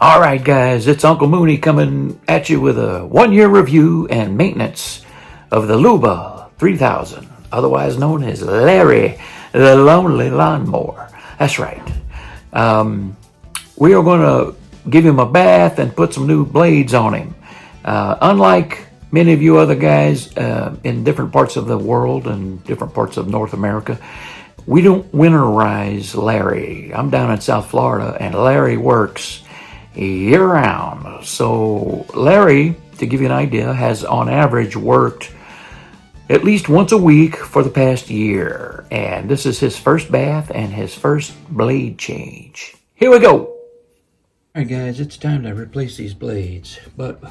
All right, guys, it's Uncle Mooney coming at you with a 1-year review and maintenance of the Luba 3000, otherwise known as Larry the Lonely Lawnmower. That's right. We are going to give him a bath and put some new blades on him. Unlike many of you other guys in different parts of the world and different parts of North America, we don't winterize Larry. I'm down in South Florida, and Larry works year-round. So Larry, to give you an idea, has on average worked at least once a week for the past year. And this is his first bath and his first blade change. Here we go. All right, guys, it's time to replace these blades. But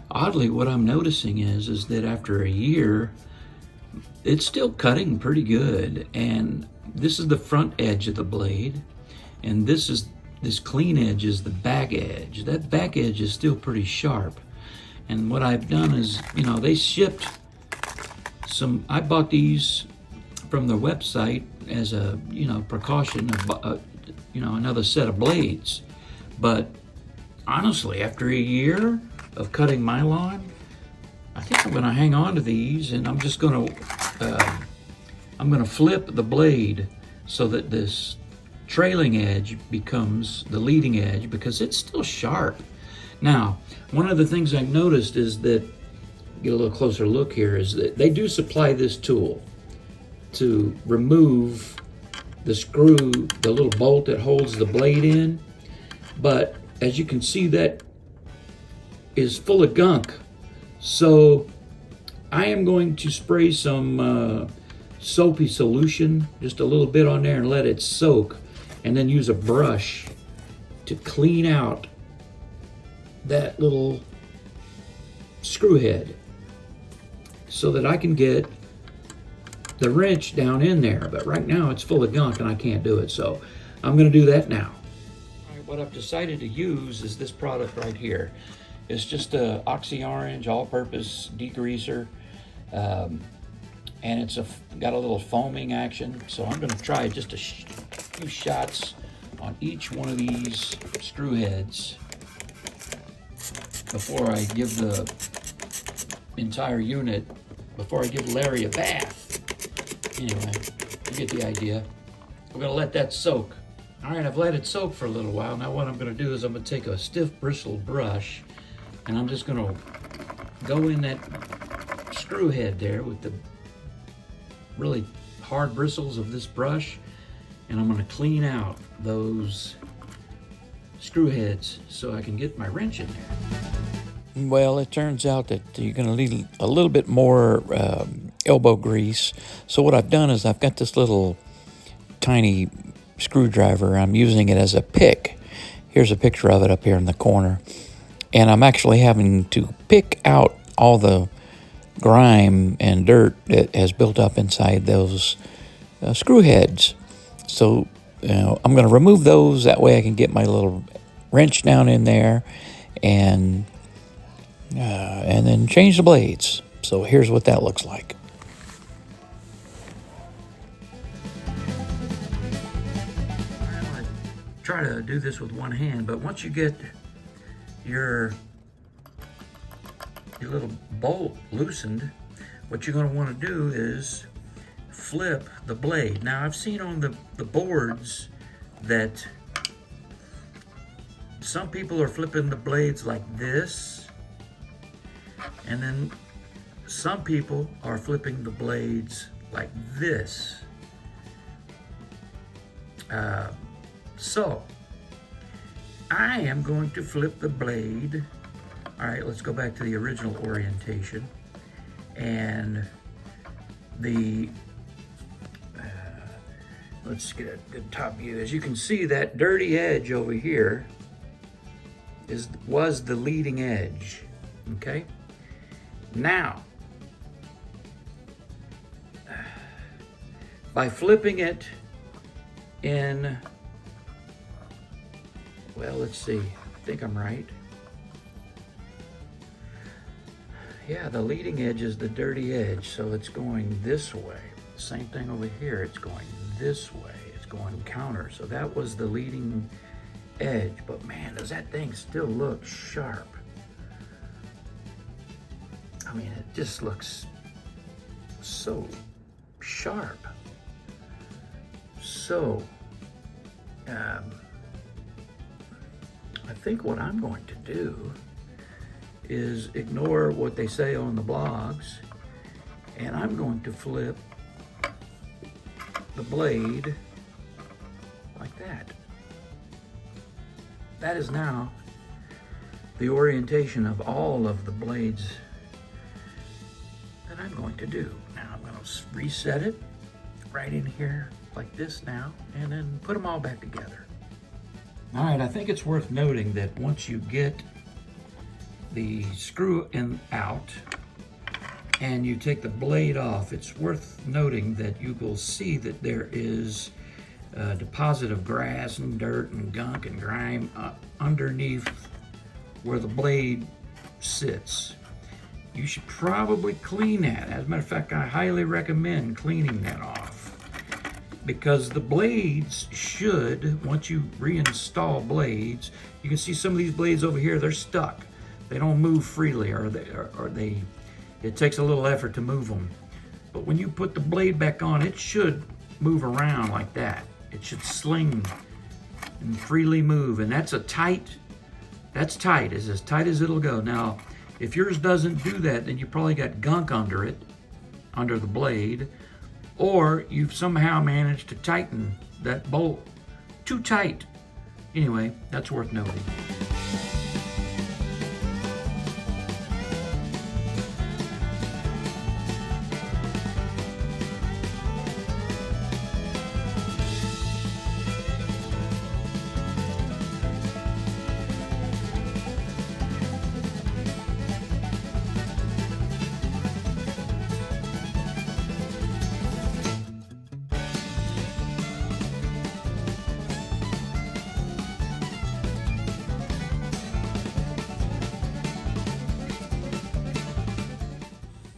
oddly, what I'm noticing is that after a year, it's still cutting pretty good. And this is the front edge of the blade, and this clean edge is the back edge. That back edge is still pretty sharp. And what I've done is, they shipped some, I bought these from their website as a, precaution of, another set of blades. But honestly, after a year of cutting my lawn, I think I'm gonna hang on to these, and I'm just gonna, I'm gonna flip the blade so that this trailing edge becomes the leading edge, because it's still sharp. Now, one of the things I've noticed is that, get a little closer look here, is that they do supply this tool to remove the screw, the little bolt that holds the blade in. But as you can see, that is full of gunk. So I am going to spray some soapy solution, just a little bit on there, and let it soak, and then use a brush to clean out that little screw head so that I can get the wrench down in there. But right now it's full of gunk and I can't do it, so I'm going to do that now. All right, what I've decided to use is this product right here. It's just a Oxy Orange all-purpose degreaser, and it's got a little foaming action. So I'm going to try just a few shots on each one of these screw heads before I give the entire unit, before I give Larry a bath. Anyway, you get the idea. We're going to let that soak. All right, I've let it soak for a little while. Now what I'm going to do is I'm going to take a stiff bristled brush, and I'm just going to go in that screw head there with the really hard bristles of this brush, and I'm going to clean out those screw heads so I can get my wrench in there. Well, it turns out that you're going to need a little bit more elbow grease. So what I've done is I've got this little tiny screwdriver. I'm using it as a pick. Here's a picture of it up here in the corner. And I'm actually having to pick out all the grime and dirt that has built up inside those screw heads. So I'm going to remove those. That way I can get my little wrench down in there and then change the blades. So here's what that looks like. I'm going to try to do this with one hand, but once you get your little bolt loosened, what you're going to want to do is flip the blade. Now, I've seen on the boards that some people are flipping the blades like this, and then some people are flipping the blades like this. So I am going to flip the blade. All right, let's go back to the original orientation. And let's get a good top view. As you can see, that dirty edge over here was the leading edge, okay? Now, by flipping it in, well, let's see, I think I'm right. Yeah, the leading edge is the dirty edge, so it's going this way. Same thing over here, it's going this way. It's going counter. So that was the leading edge, but man, does that thing still look sharp. I mean, it just looks so sharp. So, I think what I'm going to do is ignore what they say on the blogs, and I'm going to flip the blade like that. That is now the orientation of all of the blades that I'm going to do. Now I'm going to reset it right in here like this now, and then put them all back together. All right, I think it's worth noting that once you get the screw in out and you take the blade off, it's worth noting that you will see that there is a deposit of grass and dirt and gunk and grime underneath where the blade sits. You should probably clean that. As a matter of fact, I highly recommend cleaning that off, because the blades should, once you reinstall blades, you can see some of these blades over here, they're stuck. They don't move freely, or it takes a little effort to move them. But when you put the blade back on, it should move around like that. It should sling and freely move, and that's tight as tight as it'll go. Now, if yours doesn't do that, then you probably got gunk under it, under the blade, or you've somehow managed to tighten that bolt too tight. Anyway, that's worth noting.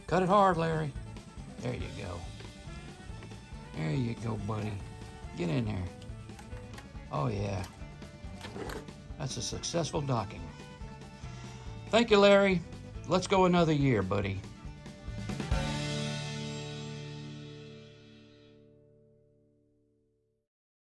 Cut it hard, Larry. There you go. There you go, buddy. Get in there. Oh, yeah. That's a successful docking. Thank you, Larry. Let's go another year, buddy.